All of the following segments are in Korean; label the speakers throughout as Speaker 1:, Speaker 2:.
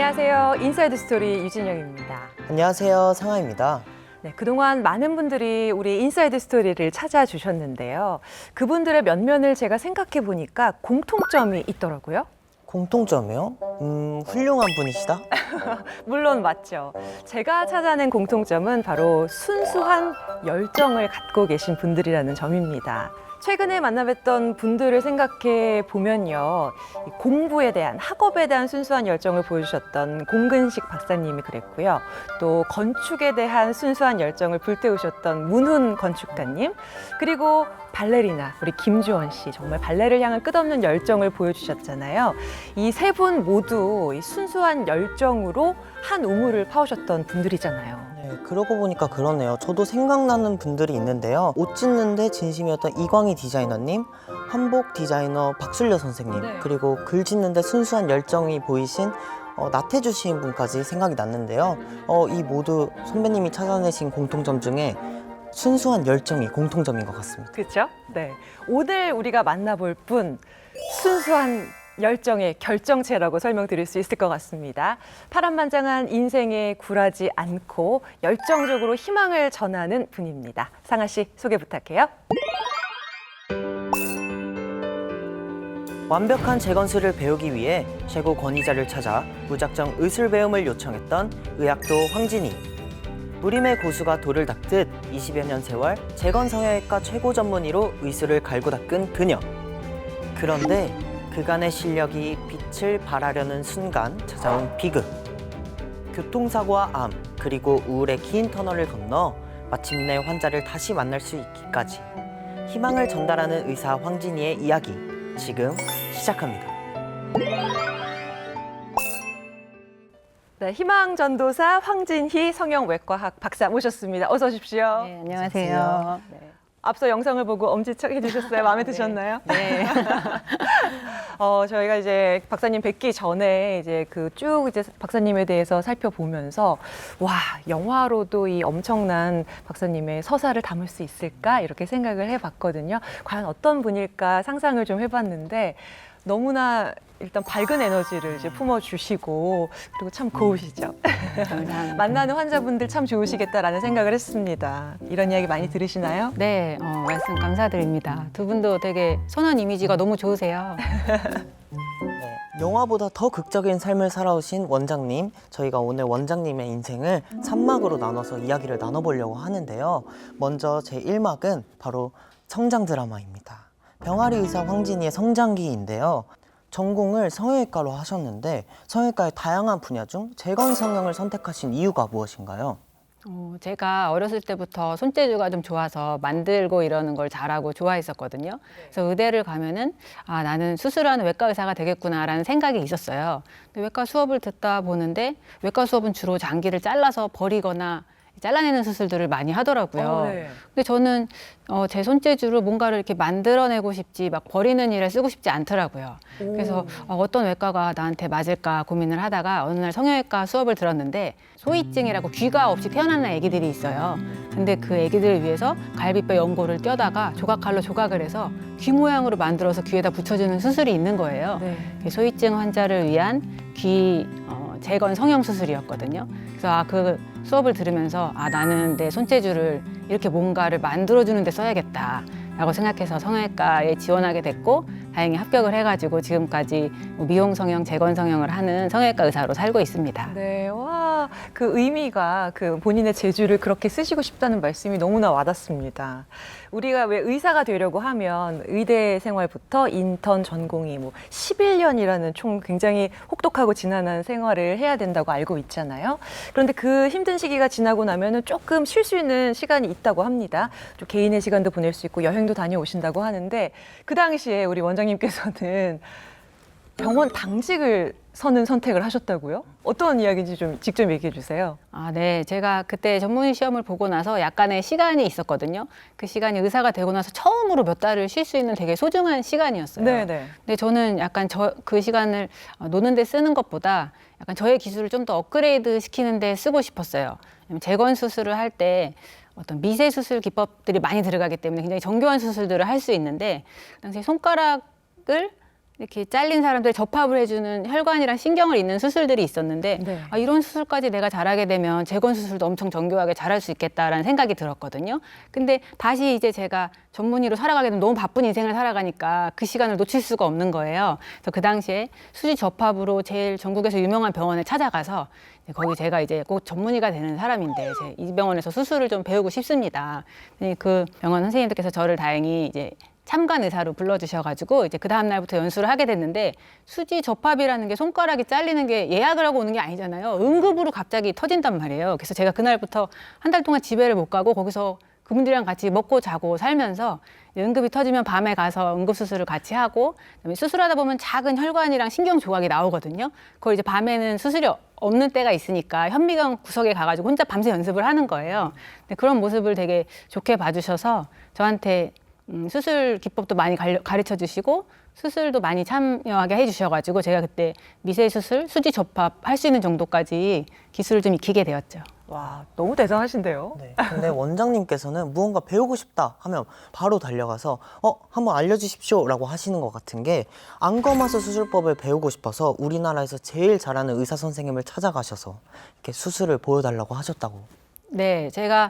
Speaker 1: 안녕하세요. 인사이드 스토리 유진영입니다.
Speaker 2: 안녕하세요. 상하입니다.
Speaker 1: 네, 그동안 많은 분들이 우리 인사이드 스토리를 찾아주셨는데요. 그분들의 면면을 제가 생각해 보니까 공통점이 있더라고요.
Speaker 2: 공통점이요? 훌륭한 분이시다?
Speaker 1: 물론 맞죠. 제가 찾아낸 공통점은 바로 순수한 열정을 갖고 계신 분들이라는 점입니다. 최근에 만나뵀던 분들을 생각해 보면요. 공부에 대한, 학업에 대한 순수한 열정을 보여주셨던 공근식 박사님이 그랬고요. 또 건축에 대한 순수한 열정을 불태우셨던 문훈 건축가님, 그리고 발레리나 우리 김주원 씨, 정말 발레를 향한 끝없는 열정을 보여주셨잖아요. 이 세 분 모두 이 순수한 열정으로 한 우물을 파오셨던 분들이잖아요.
Speaker 2: 네, 그러고 보니까 그러네요. 저도 생각나는 분들이 있는데요. 옷 짓는데 진심이었던 이광희 디자이너님, 한복 디자이너 박술려 선생님,
Speaker 1: 네.
Speaker 2: 그리고 글 짓는데 순수한 열정이 보이신 나태주 시인분까지 생각이 났는데요. 이 모두 선배님이 찾아내신 공통점 중에 순수한 열정이 공통점인 것 같습니다.
Speaker 1: 그렇죠? 네. 오늘 우리가 만나볼 분 순수한 열정의 결정체라고 설명드릴 수 있을 것 같습니다. 파란만장한 인생에 굴하지 않고 열정적으로 희망을 전하는 분입니다. 상아 씨 소개 부탁해요.
Speaker 2: 완벽한 재건술을 배우기 위해 최고 권위자를 찾아 무작정 의술 배움을 요청했던 의학도 황진이. 무림의 고수가 돌을 닦듯 20여 년 세월 재건성형외과 최고 전문의로 의술을 갈고 닦은 그녀. 그런데 그간의 실력이 빛을 발하려는 순간 찾아온 비극. 교통사고와 암, 그리고 우울의 긴 터널을 건너 마침내 환자를 다시 만날 수 있기까지 희망을 전달하는 의사 황진이의 이야기 지금 시작합니다.
Speaker 1: 네, 희망전도사 황진희 성형외과학 박사 모셨습니다. 어서 오십시오.
Speaker 3: 네, 안녕하세요. 네.
Speaker 1: 앞서 영상을 보고 엄지척 해주셨어요. 마음에 드셨나요?
Speaker 3: 네.
Speaker 1: 저희가 이제 박사님 뵙기 전에 이제 그 쭉 이제 박사님에 대해서 살펴보면서 와, 영화로도 이 엄청난 박사님의 서사를 담을 수 있을까 이렇게 생각을 해봤거든요. 과연 어떤 분일까 상상을 좀 해봤는데 너무나 일단 밝은 에너지를 이제 품어주시고 그리고 참 고우시죠.
Speaker 3: 감사합니다.
Speaker 1: 만나는 환자분들 참 좋으시겠다라는 생각을 했습니다. 이런 이야기 많이 들으시나요?
Speaker 3: 네, 말씀 감사드립니다. 두 분도 되게 선한 이미지가 너무 좋으세요.
Speaker 2: 네, 영화보다 더 극적인 삶을 살아오신 원장님, 저희가 오늘 원장님의 인생을 3막으로 나눠서 이야기를 나눠보려고 하는데요. 먼저 제 1막은 바로 성장 드라마입니다. 병아리 의사 황진이의 성장기인데요. 전공을 성형외과로 하셨는데 성형외과의 다양한 분야 중 재건성형을 선택하신 이유가 무엇인가요?
Speaker 3: 제가 어렸을 때부터 손재주가 좀 좋아서 만들고 이러는 걸 잘하고 좋아했었거든요. 그래서 의대를 가면은 아, 나는 수술하는 외과 의사가 되겠구나라는 생각이 있었어요. 근데 외과 수업을 듣다 보는데 외과 수업은 주로 장기를 잘라서 버리거나 잘라내는 수술들을 많이 하더라고요.
Speaker 1: 네.
Speaker 3: 근데 저는 제 손재주로 뭔가를 이렇게 만들어내고 싶지 막 버리는 일에 쓰고 싶지 않더라고요. 그래서 어떤 외과가 나한테 맞을까 고민을 하다가 어느 날 성형외과 수업을 들었는데 소위증이라고 귀가 없이 태어나는 아기들이 있어요. 근데 그 아기들을 위해서 갈비뼈 연골을 떼다가 조각칼로 조각을 해서 귀 모양으로 만들어서 귀에다 붙여주는 수술이 있는 거예요.
Speaker 1: 네.
Speaker 3: 소위증 환자를 위한 귀 재건 성형 수술이었거든요. 그래서 그 수업을 들으면서 나는 내 손재주를 이렇게 뭔가를 만들어주는 데 써야겠다라고 생각해서 성형외과에 지원하게 됐고 다행히 합격을 해가지고 지금까지 미용 성형, 재건 성형을 하는 성형외과 의사로 살고 있습니다.
Speaker 1: 네, 와, 그 의미가 그 본인의 재주를 그렇게 쓰시고 싶다는 말씀이 너무나 와닿습니다. 우리가 왜 의사가 되려고 하면 의대 생활부터 인턴 전공이 뭐 11년이라는 총 굉장히 혹독하고 지난한 생활을 해야 된다고 알고 있잖아요. 그런데 그 힘든 시기가 지나고 나면은 조금 쉴 수 있는 시간이 있다고 합니다. 좀 개인의 시간도 보낼 수 있고 여행도 다녀오신다고 하는데 그 당시에 우리 원장님께서는 병원 당직을 서는 선택을 하셨다고요? 어떤 이야기인지 좀 직접 얘기해 주세요.
Speaker 3: 네. 제가 그때 전문의 시험을 보고 나서 약간의 시간이 있었거든요. 그 시간이 의사가 되고 나서 처음으로 몇 달을 쉴 수 있는 되게 소중한 시간이었어요.
Speaker 1: 네네.
Speaker 3: 근데 저는 약간 그 시간을 노는 데 쓰는 것보다 약간 저의 기술을 좀 더 업그레이드 시키는 데 쓰고 싶었어요. 왜냐면 재건 수술을 할 때 어떤 미세 수술 기법들이 많이 들어가기 때문에 굉장히 정교한 수술들을 할 수 있는데 그 당시에 손가락을 이렇게 잘린 사람들 접합을 해주는 혈관이랑 신경을 잇는 수술들이 있었는데
Speaker 1: 네.
Speaker 3: 이런 수술까지 내가 잘하게 되면 재건 수술도 엄청 정교하게 잘할 수 있겠다라는 생각이 들었거든요. 근데 다시 이제 제가 전문의로 살아가게 되면 너무 바쁜 인생을 살아가니까 그 시간을 놓칠 수가 없는 거예요. 그래서 그 당시에 수지 접합으로 제일 전국에서 유명한 병원에 찾아가서 거기 제가 이제 꼭 전문의가 되는 사람인데 이 병원에서 수술을 좀 배우고 싶습니다. 그 병원 선생님들께서 저를 다행히 이제 참관 의사로 불러주셔가지고 이제 그 다음 날부터 연수를 하게 됐는데 수지 접합이라는 게 손가락이 잘리는 게 예약을 하고 오는 게 아니잖아요. 응급으로 갑자기 터진단 말이에요. 그래서 제가 그날부터 한 달 동안 집에를 못 가고 거기서 그분들이랑 같이 먹고 자고 살면서 응급이 터지면 밤에 가서 응급수술을 같이 하고 그다음에 수술하다 보면 작은 혈관이랑 신경 조각이 나오거든요. 그걸 이제 밤에는 수술이 없는 때가 있으니까 현미경 구석에 가가지고 혼자 밤새 연습을 하는 거예요. 근데 그런 모습을 되게 좋게 봐주셔서 저한테 수술 기법도 많이 가르쳐 주시고 수술도 많이 참여하게 해주셔가지고 제가 그때 미세 수술, 수지 접합 할 수 있는 정도까지 기술을 좀 익히게 되었죠.
Speaker 1: 와, 너무 대단하신데요.
Speaker 2: 네. 근데 원장님께서는 무언가 배우고 싶다 하면 바로 달려가서 한번 알려주십시오라고 하시는 것 같은 게 안검하수 수술법을 배우고 싶어서 우리나라에서 제일 잘하는 의사 선생님을 찾아가셔서 이렇게 수술을 보여달라고 하셨다고.
Speaker 3: 네, 제가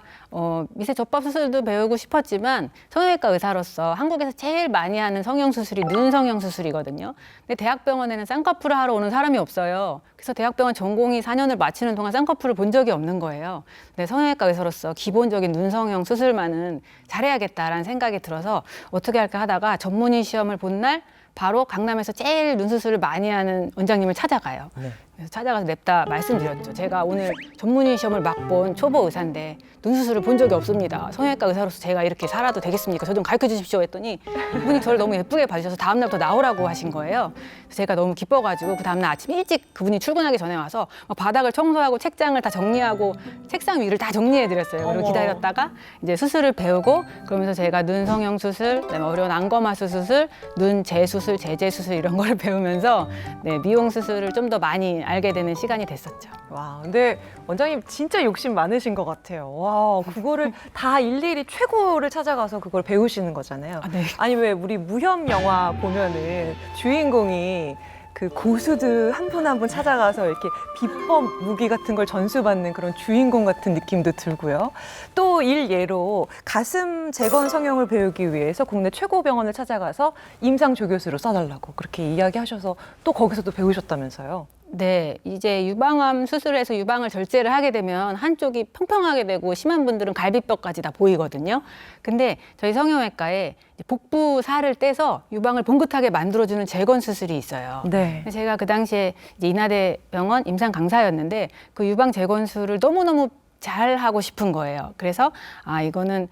Speaker 3: 미세 접합 수술도 배우고 싶었지만 성형외과 의사로서 한국에서 제일 많이 하는 성형 수술이 눈 성형 수술이거든요. 근데 대학병원에는 쌍꺼풀을 하러 오는 사람이 없어요. 그래서 대학병원 전공의 4년을 마치는 동안 쌍꺼풀을 본 적이 없는 거예요. 근데 성형외과 의사로서 기본적인 눈 성형 수술만은 잘해야겠다라는 생각이 들어서 어떻게 할까 하다가 전문의 시험을 본 날 바로 강남에서 제일 눈 수술을 많이 하는 원장님을 찾아가요.
Speaker 2: 네.
Speaker 3: 그래서 찾아가서 냅다 말씀드렸죠. 제가 오늘 전문의 시험을 막 본 초보 의사인데 눈 수술을 본 적이 없습니다. 성형외과 의사로서 제가 이렇게 살아도 되겠습니까? 저 좀 가르쳐 주십시오 했더니 그분이 저를 너무 예쁘게 봐주셔서 다음 날부터 나오라고 하신 거예요. 그래서 제가 너무 기뻐가지고 그 다음 날 아침 일찍 그분이 출근하기 전에 와서 막 바닥을 청소하고 책장을 다 정리하고 책상 위를 다 정리해드렸어요. 그리고 기다렸다가 이제 수술을 배우고 그러면서 제가 눈 성형 수술, 그다음에 어려운 안검하수 수술, 눈 재수술, 제재 수술 이런 걸 배우면서 미용 수술을 좀 더 많이 알게 되는 시간이 됐었죠.
Speaker 1: 와, 근데 원장님 진짜 욕심 많으신 것 같아요. 와, 그거를 다 일일이 최고를 찾아가서 그걸 배우시는 거잖아요.
Speaker 3: 네.
Speaker 1: 아니, 왜 우리 무협 영화 보면은 주인공이 그 고수들 한 분 한 분 찾아가서 이렇게 비법 무기 같은 걸 전수받는 그런 주인공 같은 느낌도 들고요. 또 일예로 가슴 재건 성형을 배우기 위해서 국내 최고 병원을 찾아가서 임상 조교수로 써달라고 그렇게 이야기하셔서 또 거기서도 배우셨다면서요.
Speaker 3: 네, 이제 유방암 수술해서 유방을 절제를 하게 되면 한쪽이 평평하게 되고 심한 분들은 갈비뼈까지 다 보이거든요. 근데 저희 성형외과에 복부 살을 떼서 유방을 봉긋하게 만들어주는 재건 수술이 있어요.
Speaker 1: 네.
Speaker 3: 제가 그 당시에 이제 인하대 병원 임상 강사였는데 그 유방 재건술을 너무너무 잘 하고 싶은 거예요. 그래서 이거는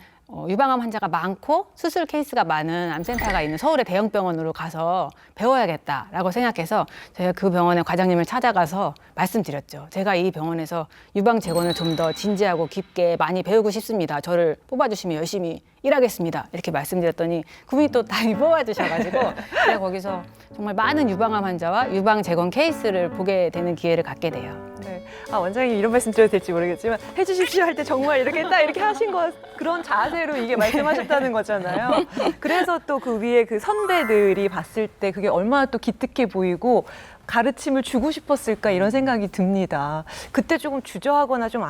Speaker 3: 유방암 환자가 많고 수술 케이스가 많은 암센터가 있는 서울의 대형 병원으로 가서 배워야겠다라고 생각해서 제가 그 병원의 과장님을 찾아가서 말씀드렸죠. 제가 이 병원에서 유방 재건을 좀 더 진지하고 깊게 많이 배우고 싶습니다. 저를 뽑아주시면 열심히 일하겠습니다. 이렇게 말씀드렸더니 그분이 또 다행히 뽑아주셔가지고 제가 거기서 정말 많은 유방암 환자와 유방 재건 케이스를 보게 되는 기회를 갖게 돼요.
Speaker 1: 네. 원장님 이런 말씀 드려도 될지 모르겠지만 해주십시오 할 때 정말 이렇게 딱 이렇게 하신 거 그런 자세로 이게 말씀하셨다는 거잖아요. 그래서 또 그 위에 그 선배들이 봤을 때 그게 얼마나 또 기특해 보이고 가르침을 주고 싶었을까 이런 생각이 듭니다. 그때 조금 주저하거나 좀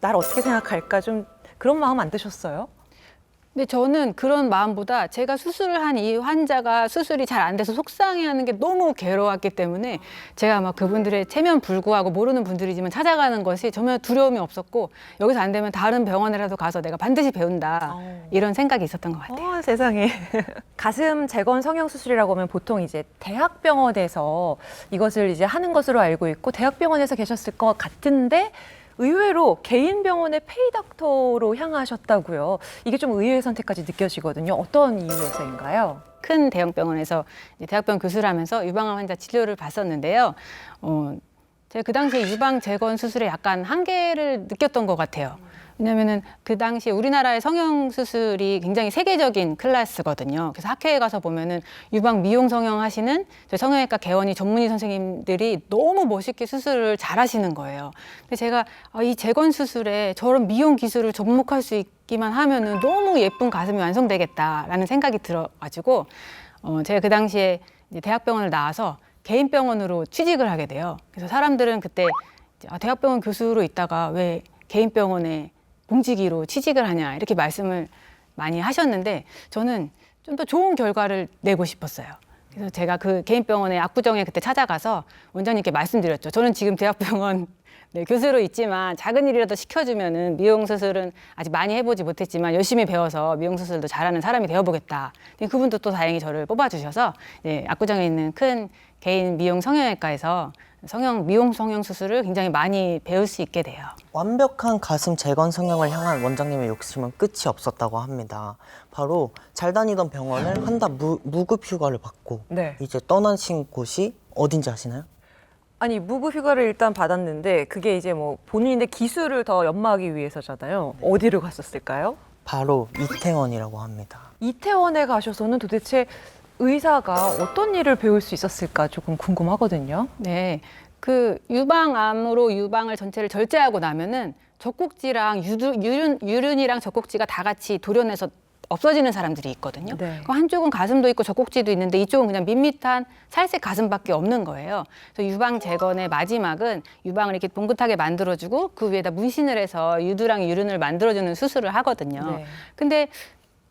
Speaker 1: 날 어떻게 생각할까 좀 그런 마음 안 드셨어요?
Speaker 3: 근데 저는 그런 마음보다 제가 수술을 한 이 환자가 수술이 잘 안 돼서 속상해하는 게 너무 괴로웠기 때문에 제가 막 그분들의 체면 불구하고 모르는 분들이지만 찾아가는 것이 전혀 두려움이 없었고 여기서 안 되면 다른 병원이라도 가서 내가 반드시 배운다 이런 생각이 있었던 것 같아요.
Speaker 1: 세상에. 가슴 재건 성형 수술이라고 하면 보통 이제 대학병원에서 이것을 이제 하는 것으로 알고 있고 대학병원에서 계셨을 것 같은데 의외로 개인 병원의 페이닥터로 향하셨다고요. 이게 좀 의외의 선택까지 느껴지거든요. 어떤 이유에서인가요?
Speaker 3: 큰 대형 병원에서 이제 대학병원 교수를 하면서 유방암 환자 치료를 받았는데요. 제가 그 당시에 유방 재건 수술에 약간 한계를 느꼈던 것 같아요. 왜냐면은 그 당시에 우리나라의 성형 수술이 굉장히 세계적인 클래스거든요. 그래서 학회에 가서 보면은 유방 미용 성형 하시는 저희 성형외과 개원이 전문의 선생님들이 너무 멋있게 수술을 잘 하시는 거예요. 근데 제가 이 재건 수술에 저런 미용 기술을 접목할 수 있기만 하면은 너무 예쁜 가슴이 완성되겠다라는 생각이 들어가지고 제가 그 당시에 이제 대학병원을 나와서 개인 병원으로 취직을 하게 돼요. 그래서 사람들은 그때 대학병원 교수로 있다가 왜 개인 병원에 공직이로 취직을 하냐 이렇게 말씀을 많이 하셨는데 저는 좀 더 좋은 결과를 내고 싶었어요. 그래서 제가 그 개인 병원의 압구정에 그때 찾아가서 원장님께 말씀드렸죠. 저는 지금 대학병원 교수로 있지만 작은 일이라도 시켜주면은 미용 수술은 아직 많이 해보지 못했지만 열심히 배워서 미용 수술도 잘하는 사람이 되어보겠다. 그분도 또 다행히 저를 뽑아주셔서 압구정에 있는 큰 개인 미용 성형외과에서 미용 성형 수술을 굉장히 많이 배울 수 있게 돼요.
Speaker 2: 완벽한 가슴 재건 성형을 향한 원장님의 욕심은 끝이 없었다고 합니다. 바로 잘 다니던 병원을 한 달 무급 휴가를 받고
Speaker 1: 네.
Speaker 2: 이제 떠나신 곳이 어딘지 아시나요?
Speaker 1: 아니 무급 휴가를 일단 받았는데 그게 이제 뭐 본인의 기술을 더 연마하기 위해서잖아요. 어디를 갔었을까요?
Speaker 2: 바로 이태원이라고 합니다.
Speaker 1: 이태원에 가셔서는 도대체 의사가 어떤 일을 배울 수 있었을까 조금 궁금하거든요.
Speaker 3: 네, 그 유방암으로 유방을 전체를 절제하고 나면은 젖꼭지랑 유륜이랑 젖꼭지가 다 같이 도려내서 없어지는 사람들이 있거든요.
Speaker 1: 네.
Speaker 3: 그 한쪽은 가슴도 있고 젖꼭지도 있는데 이쪽은 그냥 밋밋한 살색 가슴밖에 없는 거예요. 그래서 유방 재건의 마지막은 유방을 이렇게 봉긋하게 만들어주고 그 위에다 문신을 해서 유두랑 유륜을 만들어주는 수술을 하거든요.
Speaker 1: 네.
Speaker 3: 근데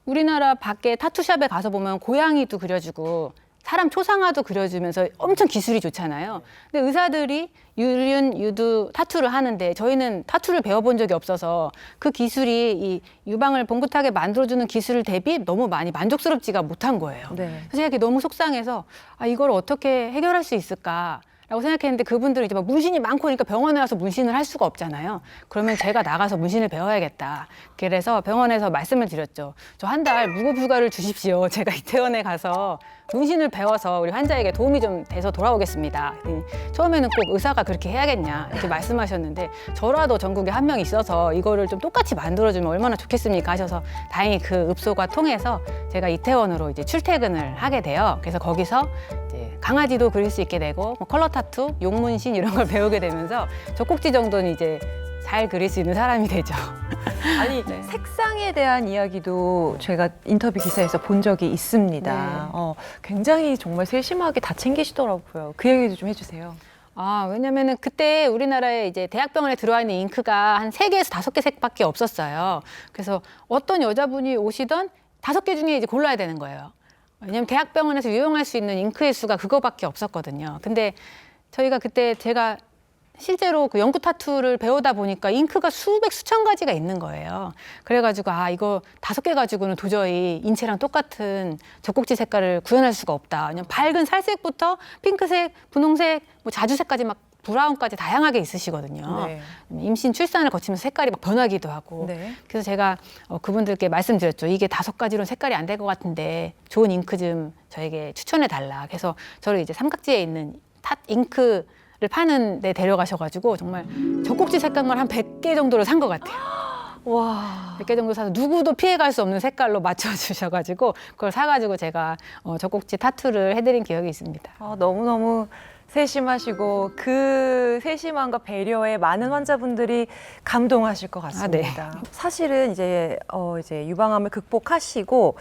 Speaker 3: 우리나라 밖에 타투샵에 가서 보면 고양이도 그려주고 사람 초상화도 그려주면서 엄청 기술이 좋잖아요. 근데 의사들이 유륜, 유두 타투를 하는데 저희는 타투를 배워본 적이 없어서 그 기술이 이 유방을 봉긋하게 만들어주는 기술 대비 너무 많이 만족스럽지가 못한 거예요.
Speaker 1: 네.
Speaker 3: 그래서 제가 너무 속상해서 이걸 어떻게 해결할 수 있을까? 라고 생각했는데 그분들은 이제 막 문신이 많고 그러니까 병원에 와서 문신을 할 수가 없잖아요. 그러면 제가 나가서 문신을 배워야겠다. 그래서 병원에서 말씀을 드렸죠. 저 한 달 무급 휴가를 주십시오. 제가 이태원에 가서 문신을 배워서 우리 환자에게 도움이 좀 돼서 돌아오겠습니다. 처음에는 꼭 의사가 그렇게 해야겠냐 이렇게 말씀하셨는데 저라도 전국에 한 명 있어서 이거를 좀 똑같이 만들어주면 얼마나 좋겠습니까 하셔서 다행히 그 읍소가 통해서 제가 이태원으로 이제 출퇴근을 하게 돼요. 그래서 거기서 이제 강아지도 그릴 수 있게 되고 뭐 컬러 타투, 용문신 이런 걸 배우게 되면서 젖꼭지 정도는 이제 잘 그릴 수 있는 사람이 되죠.
Speaker 1: 아니
Speaker 3: 네.
Speaker 1: 색상에 대한 이야기도 제가 인터뷰 기사에서 본 적이 있습니다.
Speaker 3: 네.
Speaker 1: 굉장히 정말 세심하게 다 챙기시더라고요. 그 얘기도 좀 해주세요.
Speaker 3: 왜냐면은 그때 우리나라에 이제 대학병원에 들어와 있는 잉크가 한 3개에서 5개 색밖에 없었어요. 그래서 어떤 여자분이 오시던 5개 중에 이제 골라야 되는 거예요. 왜냐면 대학병원에서 유용할 수 있는 잉크의 수가 그거밖에 없었거든요. 근데 저희가 그때 제가 실제로 그 연구 타투를 배우다 보니까 잉크가 수백 수천 가지가 있는 거예요. 그래가지고 이거 5개 가지고는 도저히 인체랑 똑같은 젖꼭지 색깔을 구현할 수가 없다. 그냥 밝은 살색부터 핑크색, 분홍색, 뭐 자주색까지 막 브라운까지 다양하게 있으시거든요.
Speaker 1: 네.
Speaker 3: 임신 출산을 거치면서 색깔이 막 변하기도 하고.
Speaker 1: 네.
Speaker 3: 그래서 제가 그분들께 말씀드렸죠. 이게 5가지로는 색깔이 안 될 것 같은데 좋은 잉크 좀 저에게 추천해 달라. 그래서 저를 이제 삼각지에 있는 잉크를 파는 데 데려가셔가지고 정말 젖꼭지 색깔만 한 100개 정도를 산 것 같아요.
Speaker 1: 와.
Speaker 3: 100개 정도 사서 누구도 피해갈 수 없는 색깔로 맞춰주셔가지고 그걸 사가지고 제가 젖꼭지 타투를 해드린 기억이 있습니다.
Speaker 1: 너무너무 세심하시고 그 세심함과 배려에 많은 환자분들이 감동하실 것 같습니다.
Speaker 3: 네.
Speaker 1: 사실은 이제 유방암을 극복하시고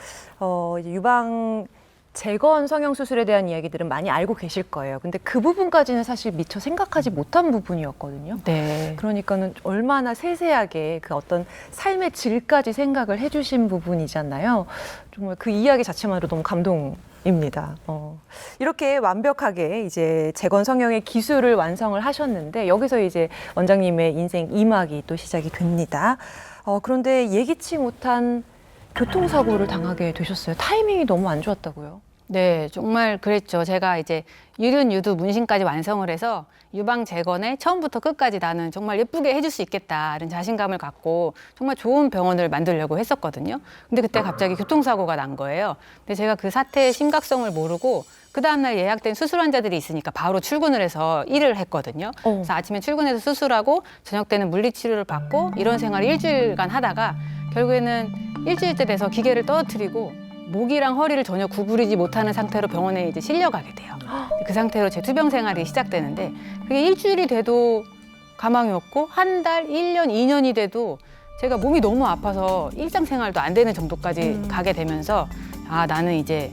Speaker 1: 이제 유방 재건 성형 수술에 대한 이야기들은 많이 알고 계실 거예요. 근데 그 부분까지는 사실 미처 생각하지 못한 부분이었거든요.
Speaker 3: 네.
Speaker 1: 그러니까는 얼마나 세세하게 그 어떤 삶의 질까지 생각을 해주신 부분이잖아요. 정말 그 이야기 자체만으로 너무 감동입니다. 이렇게 완벽하게 이제 재건 성형의 기술을 완성을 하셨는데 여기서 이제 원장님의 인생 2막이 또 시작이 됩니다. 그런데 예기치 못한 교통사고를 당하게 되셨어요. 타이밍이 너무 안 좋았다고요?
Speaker 3: 네, 정말 그랬죠. 제가 이제 유륜, 유두, 문신까지 완성을 해서 유방 재건에 처음부터 끝까지 나는 정말 예쁘게 해줄 수 있겠다는 자신감을 갖고 정말 좋은 병원을 만들려고 했었거든요. 근데 그때 갑자기 교통사고가 난 거예요. 근데 제가 그 사태의 심각성을 모르고 그 다음날 예약된 수술 환자들이 있으니까 바로 출근을 해서 일을 했거든요. 그래서 아침에 출근해서 수술하고 저녁 때는 물리치료를 받고 이런 생활을 일주일간 하다가 결국에는 일주일째 돼서 기계를 떨어뜨리고 목이랑 허리를 전혀 구부리지 못하는 상태로 병원에 이제 실려가게 돼요. 그 상태로 제 투병 생활이 시작되는데 그게 일주일이 돼도 가망이 없고 한 달, 1년, 2년이 돼도 제가 몸이 너무 아파서 일상생활도 안 되는 정도까지 가게 되면서 아, 나는 이제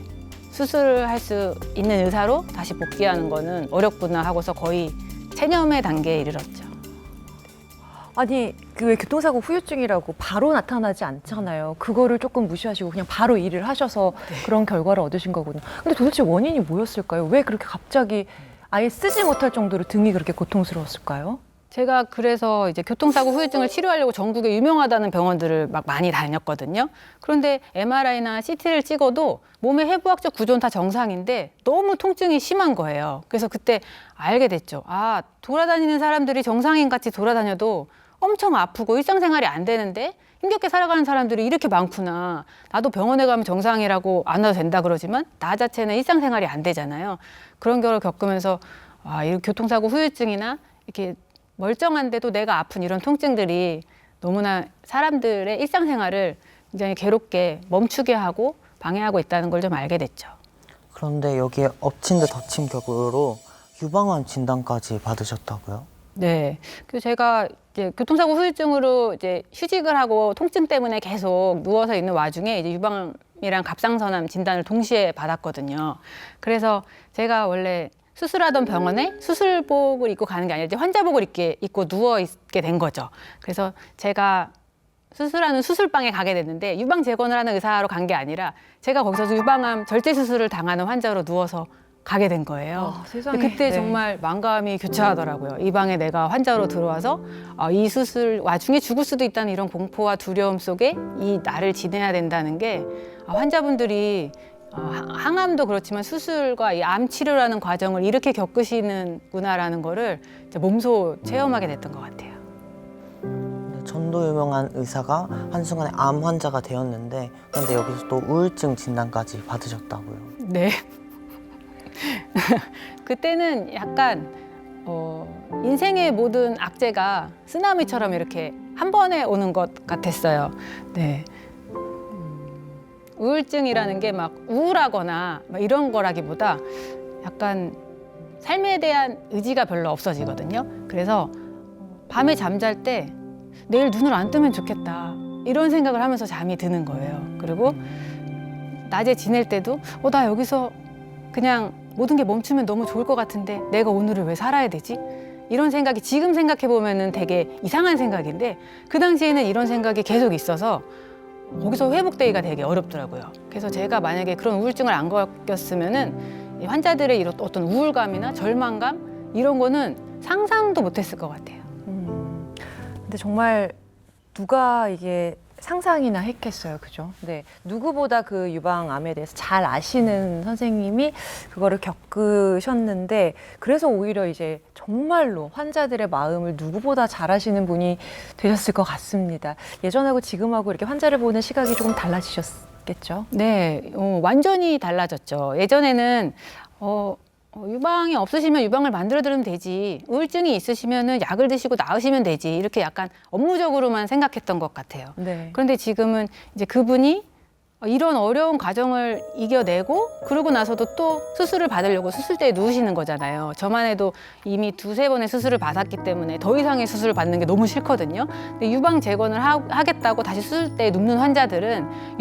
Speaker 3: 수술을 할 수 있는 의사로 다시 복귀하는 거는 어렵구나 하고서 거의 체념의 단계에 이르렀죠.
Speaker 1: 아니 그 왜 교통사고 후유증이라고 바로 나타나지 않잖아요. 그거를 조금 무시하시고 그냥 바로 일을 하셔서 그런 결과를 얻으신 거군요. 근데 도대체 원인이 뭐였을까요? 왜 그렇게 갑자기 아예 쓰지 못할 정도로 등이 그렇게 고통스러웠을까요?
Speaker 3: 제가 그래서 이제 교통사고 후유증을 치료하려고 전국에 유명하다는 병원들을 막 많이 다녔거든요. 그런데 MRI나 CT를 찍어도 몸의 해부학적 구조는 다 정상인데 너무 통증이 심한 거예요. 그래서 그때 알게 됐죠. 아, 돌아다니는 사람들이 정상인 같이 돌아다녀도 엄청 아프고 일상생활이 안 되는데 힘겹게 살아가는 사람들이 이렇게 많구나. 나도 병원에 가면 정상이라고 안 와도 된다 그러지만 나 자체는 일상생활이 안 되잖아요. 그런 걸 겪으면서 아, 이 교통사고 후유증이나 이렇게 멀쩡한데도 내가 아픈 이런 통증들이 너무나 사람들의 일상생활을 굉장히 괴롭게 멈추게 하고 방해하고 있다는 걸 좀 알게 됐죠.
Speaker 2: 그런데 여기에 엎친 데 덮친 격으로 유방암 진단까지 받으셨다고요?
Speaker 3: 네. 그래서 제가 이제 교통사고 후유증으로 이제 휴직을 하고 통증 때문에 계속 누워서 있는 와중에 이제 유방암이랑 갑상선암 진단을 동시에 받았거든요. 그래서 제가 원래 수술하던 병원에 수술복을 입고 가는 게 아니라 이제 환자복을 입고 누워 있게 된 거죠. 그래서 제가 수술하는 수술방에 가게 됐는데 유방 재건을 하는 의사로 간 게 아니라 제가 거기서 유방암 절제 수술을 당하는 환자로 누워서 가게 된 거예요.
Speaker 1: 세상에.
Speaker 3: 근데 그때
Speaker 1: 네.
Speaker 3: 정말 마음이 교차하더라고요. 이 방에 내가 환자로 들어와서 이 수술 와중에 죽을 수도 있다는 이런 공포와 두려움 속에 이 날을 지내야 된다는 게 환자분들이 항암도 그렇지만 수술과 이 암 치료라는 과정을 이렇게 겪으시는구나라는 거를 이제 몸소 체험하게 됐던 것 같아요.
Speaker 2: 전도 유명한 의사가 한순간에 암 환자가 되었는데 그런데 여기서 또 우울증 진단까지 받으셨다고요?
Speaker 3: 네. 그때는 약간 인생의 모든 악재가 쓰나미처럼 이렇게 한 번에 오는 것 같았어요. 네. 우울증이라는 게 막 우울하거나 막 이런 거라기보다 약간 삶에 대한 의지가 별로 없어지거든요. 그래서 밤에 잠잘 때 내일 눈을 안 뜨면 좋겠다 이런 생각을 하면서 잠이 드는 거예요. 그리고 낮에 지낼 때도 나 여기서 그냥 모든 게 멈추면 너무 좋을 것 같은데 내가 오늘을 왜 살아야 되지? 이런 생각이 지금 생각해 보면은 되게 이상한 생각인데 그 당시에는 이런 생각이 계속 있어서 거기서 회복되기가 되게 어렵더라고요. 그래서 제가 만약에 그런 우울증을 안 겪었으면은 이 환자들의 이런 어떤 우울감이나 절망감 이런 거는 상상도 못했을 것 같아요.
Speaker 1: 근데 정말 누가 이게 상상이나 했겠어요, 그죠? 네, 누구보다 그 유방암에 대해서 잘 아시는 선생님이 그거를 겪으셨는데 그래서 오히려 이제 정말로 환자들의 마음을 누구보다 잘 아시는 분이 되셨을 것 같습니다. 예전하고 지금하고 이렇게 환자를 보는 시각이 조금 달라지셨겠죠?
Speaker 3: 네, 완전히 달라졌죠. 예전에는 유방이 없으시면 유방을 만들어드리면 되지. 우울증이 있으시면은 약을 드시고 나으시면 되지. 이렇게 약간 업무적으로만 생각했던 것 같아요.
Speaker 1: 네.
Speaker 3: 그런데 지금은 이제 그분이 이런 어려운 과정을 이겨내고 그러고 나서도 또 수술을 받으려고 수술대에 누우시는 거잖아요. 저만 해도 이미 2-3번의 수술을 받았기 때문에 더 이상의 수술을 받는 게 너무 싫거든요. 근데 유방 재건을 하겠다고 다시 수술대에 눕는 환자들은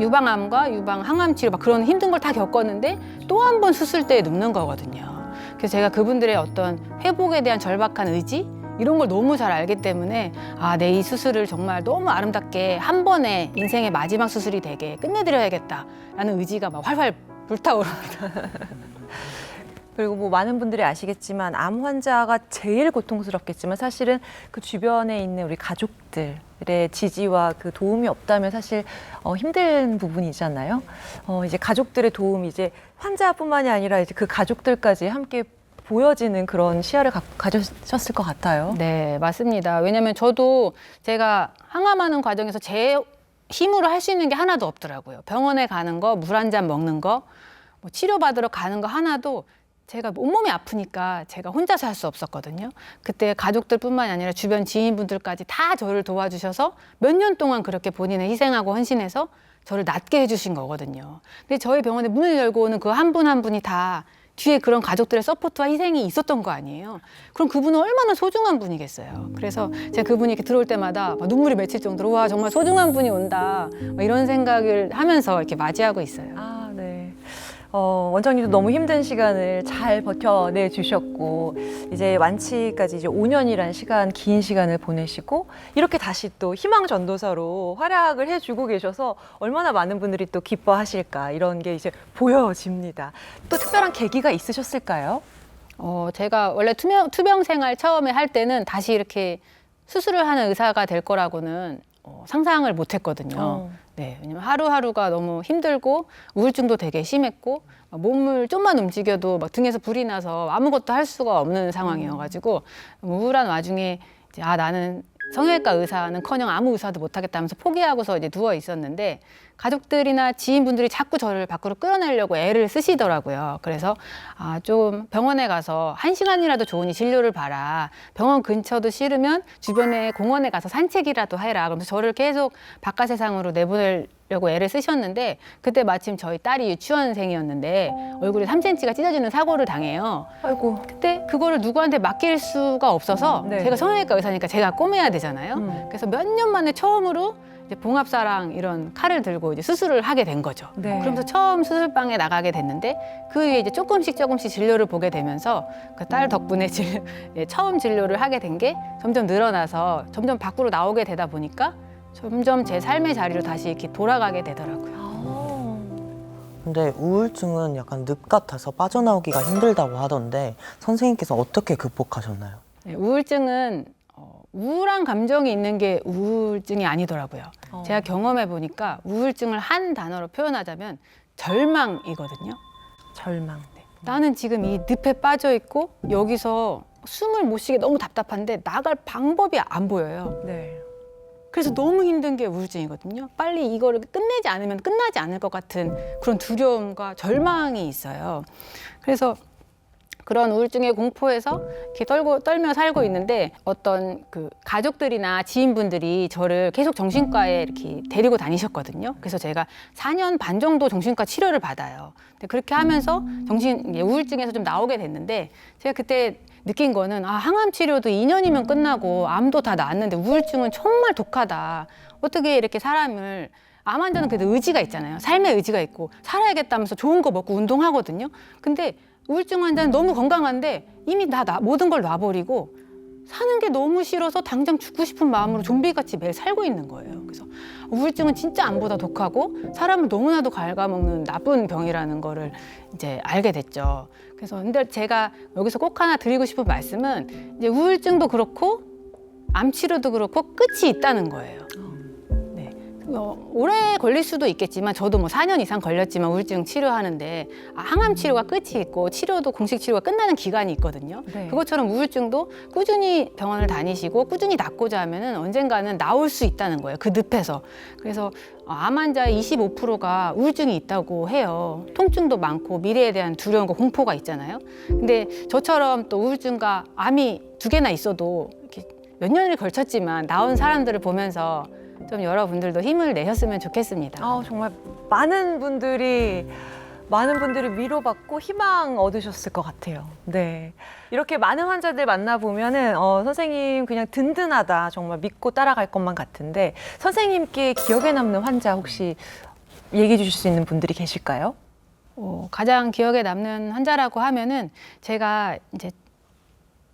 Speaker 3: 유방암과 유방 항암 치료 막 그런 힘든 걸 다 겪었는데 또 한 번 수술대에 눕는 거거든요. 그래서 제가 그분들의 어떤 회복에 대한 절박한 의지 이런 걸 너무 잘 알기 때문에 내 이 수술을 정말 너무 아름답게 한 번에 인생의 마지막 수술이 되게 끝내드려야겠다라는 의지가 막 활활 불타오릅니다.
Speaker 1: 그리고 뭐 많은 분들이 아시겠지만 암 환자가 제일 고통스럽겠지만 사실은 그 주변에 있는 우리 가족들의 지지와 그 도움이 없다면 사실 힘든 부분이잖아요. 이제 가족들의 도움 이제 환자뿐만이 아니라 이제 그 가족들까지 함께 보여지는 그런 시야를 가졌을 것 같아요.
Speaker 3: 네, 맞습니다. 왜냐하면 저도 제가 항암하는 과정에서 제 힘으로 할 수 있는 게 하나도 없더라고요. 병원에 가는 거, 물 한 잔 먹는 거, 뭐 치료받으러 가는 거 하나도 제가 온몸이 아프니까 제가 혼자서 할 수 없었거든요. 그때 가족들뿐만이 아니라 주변 지인분들까지 다 저를 도와주셔서 몇 년 동안 그렇게 본인을 희생하고 헌신해서 저를 낫게 해주신 거거든요. 근데 저희 병원에 문을 열고 오는 그 한 분 한 분이 다 뒤에 그런 가족들의 서포트와 희생이 있었던 거 아니에요. 그럼 그분은 얼마나 소중한 분이겠어요. 그래서 제가 그분이 이렇게 들어올 때마다 막 눈물이 맺힐 정도로 와 정말 소중한 분이 온다 막 이런 생각을 하면서 이렇게 맞이하고 있어요.
Speaker 1: 아, 네. 원장님도 너무 힘든 시간을 잘 버텨내 주셨고 이제 완치까지 이제 5년이라는 시간, 긴 시간을 보내시고 이렇게 다시 또 희망 전도사로 활약을 해주고 계셔서 얼마나 많은 분들이 또 기뻐하실까 이런 게 이제 보여집니다. 또 특별한 계기가 있으셨을까요?
Speaker 3: 제가 원래 투병 생활 처음에 할 때는 다시 이렇게 수술을 하는 의사가 될 거라고는 상상을 못 했거든요. 네, 왜냐면 하루하루가 너무 힘들고 우울증도 되게 심했고 몸을 좀만 움직여도 막 등에서 불이 나서 아무것도 할 수가 없는 상황이어가지고 우울한 와중에 이제 나는 성형외과 의사는커녕 아무 의사도 못하겠다면서 포기하고서 이제 누워 있었는데 가족들이나 지인분들이 자꾸 저를 밖으로 끌어내려고 애를 쓰시더라고요. 그래서 좀 병원에 가서 1시간이라도 좋으니 진료를 봐라. 병원 근처도 싫으면 주변에 공원에 가서 산책이라도 해라. 그러면서 저를 계속 바깥 세상으로 내보내려고 애를 쓰셨는데 그때 마침 저희 딸이 유치원생이었는데 얼굴에 3cm가 찢어지는 사고를 당해요.
Speaker 1: 아이고.
Speaker 3: 그때 그거를 누구한테 맡길 수가 없어서
Speaker 1: 네.
Speaker 3: 제가 성형외과 의사니까 제가 꼬매야 되잖아요. 그래서 몇 년 만에 처음으로 이제 봉합사랑 이런 칼을 들고 이제 수술을 하게 된 거죠.
Speaker 1: 네.
Speaker 3: 그러면서 처음 수술방에 나가게 됐는데 그 위에 이제 조금씩 진료를 보게 되면서 그 딸 덕분에 처음 진료를 하게 된 게 점점 늘어나서 점점 밖으로 나오게 되다 보니까 점점 제 삶의 자리로 다시 이렇게 돌아가게 되더라고요.
Speaker 2: 근데 우울증은 약간 늪 같아서 빠져나오기가 힘들다고 하던데 선생님께서 어떻게 극복하셨나요?
Speaker 3: 네, 우울증은 우울한 감정이 있는 게 우울증이 아니더라고요. 제가 경험해 보니까 우울증을 한 단어로 표현하자면 절망이거든요.
Speaker 1: 절망.
Speaker 3: 나는 지금 이 늪에 빠져 있고 여기서 숨을 못 쉬게 너무 답답한데 나갈 방법이 안 보여요.
Speaker 1: 네.
Speaker 3: 그래서 너무 힘든 게 우울증이거든요. 빨리 이거를 끝내지 않으면 끝나지 않을 것 같은 그런 두려움과 절망이 있어요. 그래서 그런 우울증의 공포에서 이렇게 떨며 살고 있는데 어떤 그 가족들이나 지인분들이 저를 계속 정신과에 이렇게 데리고 다니셨거든요. 그래서 제가 4년 반 정도 정신과 치료를 받아요. 근데 그렇게 하면서 우울증에서 좀 나오게 됐는데 제가 그때 느낀 거는 항암 치료도 2년이면 끝나고 암도 다 나았는데 우울증은 정말 독하다. 어떻게 이렇게 사람을 암 환자는 그래도 의지가 있잖아요. 삶의 의지가 있고 살아야겠다면서 좋은 거 먹고 운동하거든요. 근데 우울증 환자는 너무 건강한데 이미 모든 걸 놔버리고 사는 게 너무 싫어서 당장 죽고 싶은 마음으로 좀비같이 매일 살고 있는 거예요. 그래서 우울증은 진짜 암보다 독하고 사람을 너무나도 갉아먹는 나쁜 병이라는 거를 이제 알게 됐죠. 그래서 근데 제가 여기서 꼭 하나 드리고 싶은 말씀은 이제 우울증도 그렇고 암 치료도 그렇고 끝이 있다는 거예요. 오래 걸릴 수도 있겠지만 저도 4년 이상 걸렸지만 우울증 치료하는데 항암 치료가 끝이 있고 치료도 공식 치료가 끝나는 기간이 있거든요.
Speaker 1: 네.
Speaker 3: 그것처럼 우울증도 꾸준히 병원을 다니시고 꾸준히 낫고자 하면은 언젠가는 나올 수 있다는 거예요. 그 늪에서. 그래서 암 환자의 25%가 우울증이 있다고 해요. 통증도 많고 미래에 대한 두려움과 공포가 있잖아요. 근데 저처럼 또 우울증과 암이 2개나 있어도 이렇게 몇 년을 걸쳤지만 나온 사람들을 보면서 좀 여러분들도 힘을 내셨으면 좋겠습니다.
Speaker 1: 정말 많은 분들이 위로받고 희망 얻으셨을 것 같아요. 네. 이렇게 많은 환자들 만나보면은, 선생님 그냥 든든하다. 정말 믿고 따라갈 것만 같은데, 선생님께 기억에 남는 환자 혹시 얘기해 주실 수 있는 분들이 계실까요?
Speaker 3: 가장 기억에 남는 환자라고 하면은 제가 이제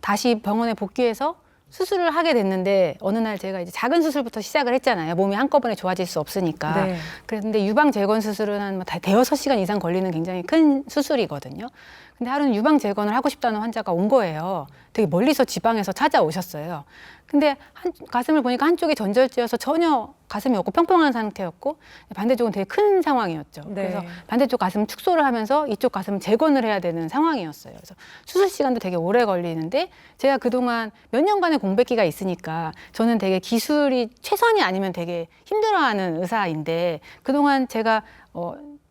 Speaker 3: 다시 병원에 복귀해서 수술을 하게 됐는데 어느 날 제가 이제 작은 수술부터 시작을 했잖아요. 몸이 한꺼번에 좋아질 수 없으니까.
Speaker 1: 네.
Speaker 3: 그런데 유방 재건 수술은 한 대여섯 시간 이상 걸리는 굉장히 큰 수술이거든요. 근데 하루는 유방 재건을 하고 싶다는 환자가 온 거예요. 되게 멀리서 지방에서 찾아오셨어요. 근데 가슴을 보니까 한쪽이 전절제여서 전혀 가슴이 없고 평평한 상태였고 반대쪽은 되게 큰 상황이었죠.
Speaker 1: 네.
Speaker 3: 그래서 반대쪽 가슴 축소를 하면서 이쪽 가슴 재건을 해야 되는 상황이었어요. 그래서 수술 시간도 되게 오래 걸리는데 제가 그동안 몇 년간의 공백기가 있으니까 저는 되게 기술이 최선이 아니면 되게 힘들어하는 의사인데 그동안 제가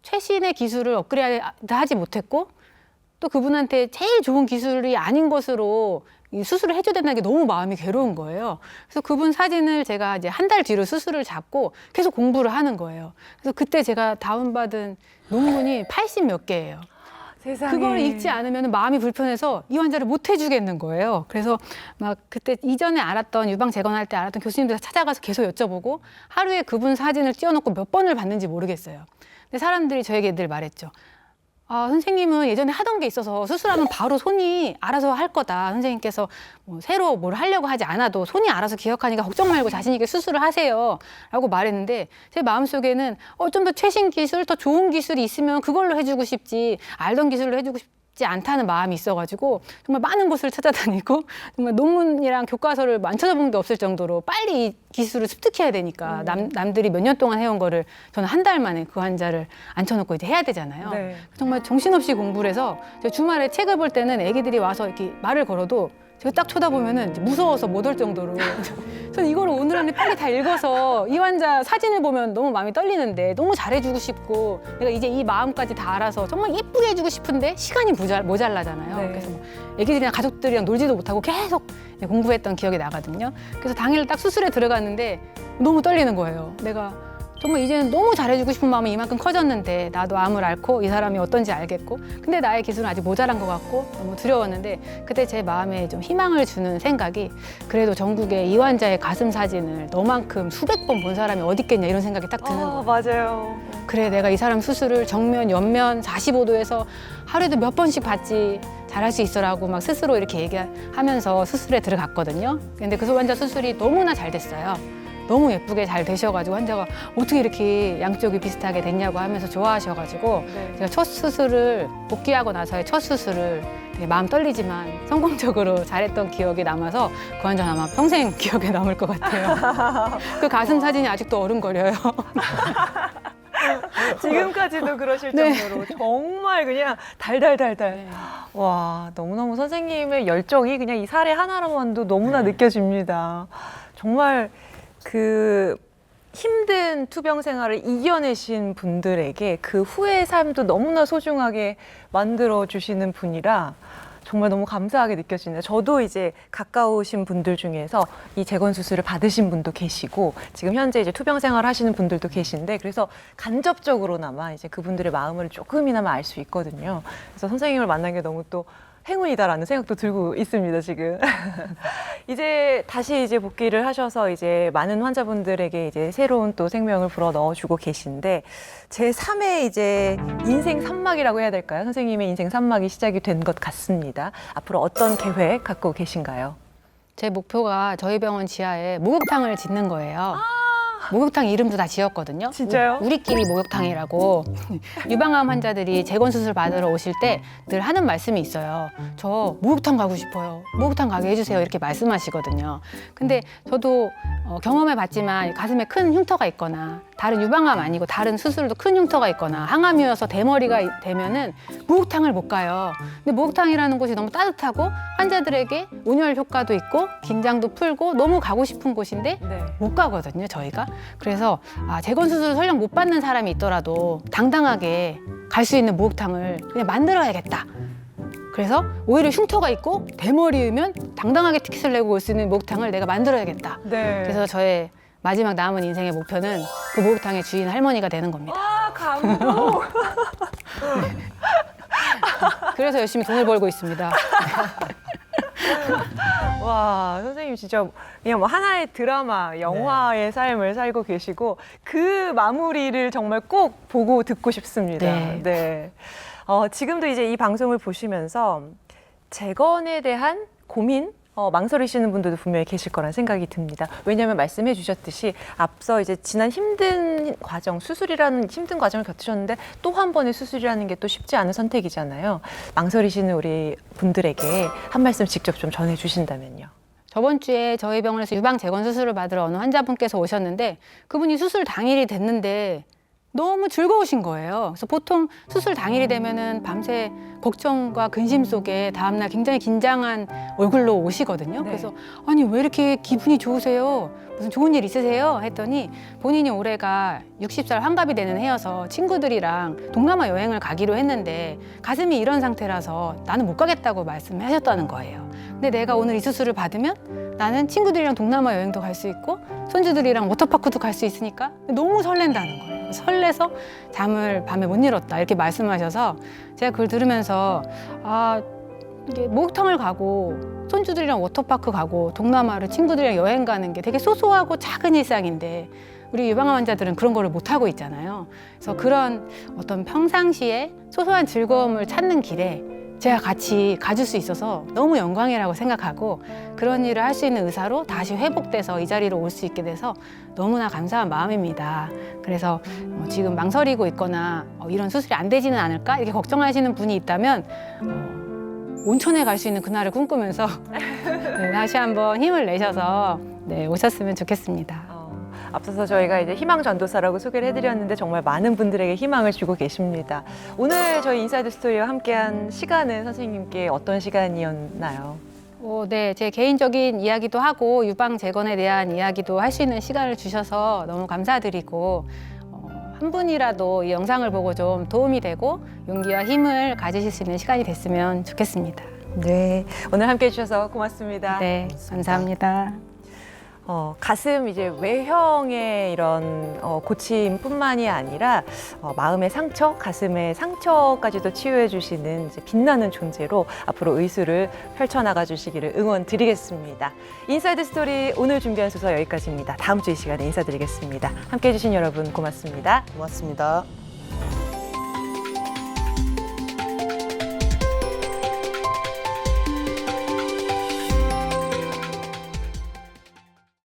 Speaker 3: 최신의 기술을 업그레이드 하지 못했고 또 그분한테 제일 좋은 기술이 아닌 것으로 이 수술을 해줘야 된다는 게 너무 마음이 괴로운 거예요. 그래서 그분 사진을 제가 이제 한 달 뒤로 수술을 잡고 계속 공부를 하는 거예요. 그래서 그때 제가 다운받은 논문이 80 몇 개예요.
Speaker 1: 세상에.
Speaker 3: 그걸 읽지 않으면 마음이 불편해서 이 환자를 못 해주겠는 거예요. 그래서 막 그때 이전에 알았던 유방 재건할 때 알았던 교수님들 찾아가서 계속 여쭤보고 하루에 그분 사진을 띄워놓고 몇 번을 봤는지 모르겠어요. 근데 사람들이 저에게 늘 말했죠. 아, 선생님은 예전에 하던 게 있어서 수술하면 바로 손이 알아서 할 거다. 선생님께서 뭐 새로 뭘 하려고 하지 않아도 손이 알아서 기억하니까 걱정 말고 자신 있게 수술을 하세요. 라고 말했는데 제 마음속에는 좀 더 최신 기술, 더 좋은 기술이 있으면 그걸로 해주고 싶지 알던 기술로 해주고 싶지 않다는 마음이 있어가지고 정말 많은 곳을 찾아다니고 정말 논문이랑 교과서를 안 찾아본 게 없을 정도로 빨리 이 기술을 습득해야 되니까 남들이 몇 년 동안 해온 거를 저는 한 달 만에 그 환자를 앉혀놓고 이제 해야 되잖아요.
Speaker 1: 네.
Speaker 3: 정말 정신없이 공부를 해서 제가 주말에 책을 볼 때는 애기들이 와서 이렇게 말을 걸어도 제가 딱 쳐다보면은 이제 무서워서 못 올 정도로 저는 이걸 오늘 안에 빨리 다 읽어서 이 환자 사진을 보면 너무 마음이 떨리는데 너무 잘해주고 싶고 내가 이제 이 마음까지 다 알아서 정말 예쁘게 해주고 싶은데 시간이 모자라잖아요.
Speaker 1: 네.
Speaker 3: 그래서 뭐 애기들이랑 가족들이랑 놀지도 못하고 계속 공부했던 기억이 나거든요. 그래서 당일 딱 수술에 들어갔는데 너무 떨리는 거예요. 내가 정말 이제는 너무 잘해주고 싶은 마음이 이만큼 커졌는데 나도 암을 앓고 이 사람이 어떤지 알겠고 근데 나의 기술은 아직 모자란 것 같고 너무 두려웠는데 그때 제 마음에 좀 희망을 주는 생각이 그래도 전국에 이 환자의 가슴 사진을 너만큼 수백 번 본 사람이 어디 있겠냐 이런 생각이 딱 드는 거예요.
Speaker 1: 맞아요.
Speaker 3: 그래 내가 이 사람 수술을 정면, 옆면 45도에서 하루에도 몇 번씩 받지 잘할 수 있어라고 막 스스로 이렇게 얘기하면서 수술에 들어갔거든요. 근데 그 환자 수술이 너무나 잘 됐어요. 너무 예쁘게 잘 되셔가지고 환자가 어떻게 이렇게 양쪽이 비슷하게 됐냐고 하면서 좋아하셔가지고
Speaker 1: 네.
Speaker 3: 제가 첫 수술을 복귀하고 나서의 첫 수술을 되게 마음 떨리지만 성공적으로 잘했던 기억이 남아서 그 환자는 아마 평생 기억에 남을 것 같아요. 그 가슴 사진이 아직도 어른거려요.
Speaker 1: 지금까지도 그러실
Speaker 3: 네.
Speaker 1: 정도로 정말 그냥 달달달달.
Speaker 3: 네.
Speaker 1: 와, 너무너무 선생님의 열정이 그냥 이 사례 하나로만도 너무나 느껴집니다. 정말 그 힘든 투병 생활을 이겨내신 분들에게 그 후의 삶도 너무나 소중하게 만들어 주시는 분이라 정말 너무 감사하게 느껴지네요. 저도 이제 가까우신 분들 중에서 이 재건 수술을 받으신 분도 계시고 지금 현재 이제 투병 생활 하시는 분들도 계신데 그래서 간접적으로나마 이제 그분들의 마음을 조금이나마 알 수 있거든요. 그래서 선생님을 만난 게 너무 또 행운이다라는 생각도 들고 있습니다, 지금. 이제 다시 이제 복귀를 하셔서 이제 많은 환자분들에게 이제 새로운 또 생명을 불어 넣어주고 계신데 제 3의 이제 인생 3막이라고 해야 될까요? 선생님의 인생 3막이 시작이 된 것 같습니다. 앞으로 어떤 계획 갖고 계신가요?
Speaker 3: 제 목표가 저희 병원 지하에 목욕탕을 짓는 거예요. 목욕탕 이름도 다 지었거든요.
Speaker 1: 진짜요?
Speaker 3: 우리끼리 목욕탕이라고. 유방암 환자들이 재건 수술 받으러 오실 때 늘 하는 말씀이 있어요. 저 목욕탕 가고 싶어요. 목욕탕 가게 해주세요. 이렇게 말씀하시거든요. 근데 저도 경험해봤지만 가슴에 큰 흉터가 있거나 다른 유방암 아니고 다른 수술도 큰 흉터가 있거나 항암이어서 대머리가 되면은 목욕탕을 못 가요. 근데 목욕탕이라는 곳이 너무 따뜻하고 환자들에게 온열 효과도 있고 긴장도 풀고 너무 가고 싶은 곳인데
Speaker 1: 네.
Speaker 3: 못 가거든요, 저희가. 그래서 재건 수술을 설령 못 받는 사람이 있더라도 당당하게 갈 수 있는 목욕탕을 그냥 만들어야겠다. 그래서 오히려 흉터가 있고 대머리면 당당하게 티켓을 내고 올 수 있는 목욕탕을 내가 만들어야겠다.
Speaker 1: 네.
Speaker 3: 그래서 저의 마지막 남은 인생의 목표는 그 목욕탕의 주인 할머니가 되는 겁니다.
Speaker 1: 와, 감동.
Speaker 3: 그래서 열심히 돈을 벌고 있습니다.
Speaker 1: 와, 선생님 진짜 그냥 뭐 하나의 드라마, 영화의 삶을 살고 계시고 그 마무리를 정말 꼭 보고 듣고 싶습니다.
Speaker 3: 네.
Speaker 1: 네. 지금도 이제 이 방송을 보시면서 재건에 대한 고민, 망설이시는 분들도 분명히 계실 거란 생각이 듭니다. 왜냐하면 말씀해 주셨듯이 앞서 이제 지난 힘든 과정, 수술이라는 힘든 과정을 겪으셨는데 또 한 번의 수술이라는 게 또 쉽지 않은 선택이잖아요. 망설이시는 우리 분들에게 한 말씀 직접 좀 전해 주신다면요.
Speaker 3: 저번 주에 저희 병원에서 유방 재건 수술을 받으러 어느 환자분께서 오셨는데 그분이 수술 당일이 됐는데 너무 즐거우신 거예요. 그래서 보통 수술 당일이 되면은 밤새 걱정과 근심 속에 다음날 굉장히 긴장한 얼굴로 오시거든요.
Speaker 1: 네.
Speaker 3: 그래서 아니 왜 이렇게 기분이 좋으세요? 무슨 좋은 일 있으세요? 했더니 본인이 올해가 60살 환갑이 되는 해여서 친구들이랑 동남아 여행을 가기로 했는데 가슴이 이런 상태라서 나는 못 가겠다고 말씀하셨다는 거예요. 근데 내가 오늘 이 수술을 받으면 나는 친구들이랑 동남아 여행도 갈 수 있고 손주들이랑 워터파크도 갈 수 있으니까 너무 설렌다는 거예요. 설레서 잠을 밤에 못 이뤘다 이렇게 말씀하셔서 제가 그걸 들으면서 아 이게 목욕탕을 가고 손주들이랑 워터파크 가고 동남아를 친구들이랑 여행 가는 게 되게 소소하고 작은 일상인데 우리 유방암 환자들은 그런 거를 못 하고 있잖아요. 그래서 그런 어떤 평상시에 소소한 즐거움을 찾는 길에 제가 같이 가줄 수 있어서 너무 영광이라고 생각하고 그런 일을 할 수 있는 의사로 다시 회복돼서 이 자리로 올 수 있게 돼서 너무나 감사한 마음입니다. 그래서 지금 망설이고 있거나 이런 수술이 안 되지는 않을까 이렇게 걱정하시는 분이 있다면 온천에 갈 수 있는 그날을 꿈꾸면서 네, 다시 한번 힘을 내셔서 네, 오셨으면 좋겠습니다.
Speaker 1: 앞서서 저희가 이제 희망 전도사라고 소개를 해드렸는데 정말 많은 분들에게 희망을 주고 계십니다. 오늘 저희 인사이드 스토리와 함께한 시간은 선생님께 어떤 시간이었나요?
Speaker 3: 네, 제 개인적인 이야기도 하고 유방 재건에 대한 이야기도 할 수 있는 시간을 주셔서 너무 감사드리고 한 분이라도 이 영상을 보고 좀 도움이 되고 용기와 힘을 가지실 수 있는 시간이 됐으면 좋겠습니다.
Speaker 1: 네, 오늘 함께해 주셔서 고맙습니다.
Speaker 3: 네, 감사합니다.
Speaker 1: 가슴 이제 외형의 이런 고침뿐만이 아니라 마음의 상처, 가슴의 상처까지도 치유해 주시는 이제 빛나는 존재로 앞으로 의술을 펼쳐나가 주시기를 응원드리겠습니다. 인사이드 스토리 오늘 준비한 순서 여기까지입니다. 다음 주 이 시간에 인사드리겠습니다. 함께해 주신 여러분 고맙습니다.
Speaker 2: 고맙습니다.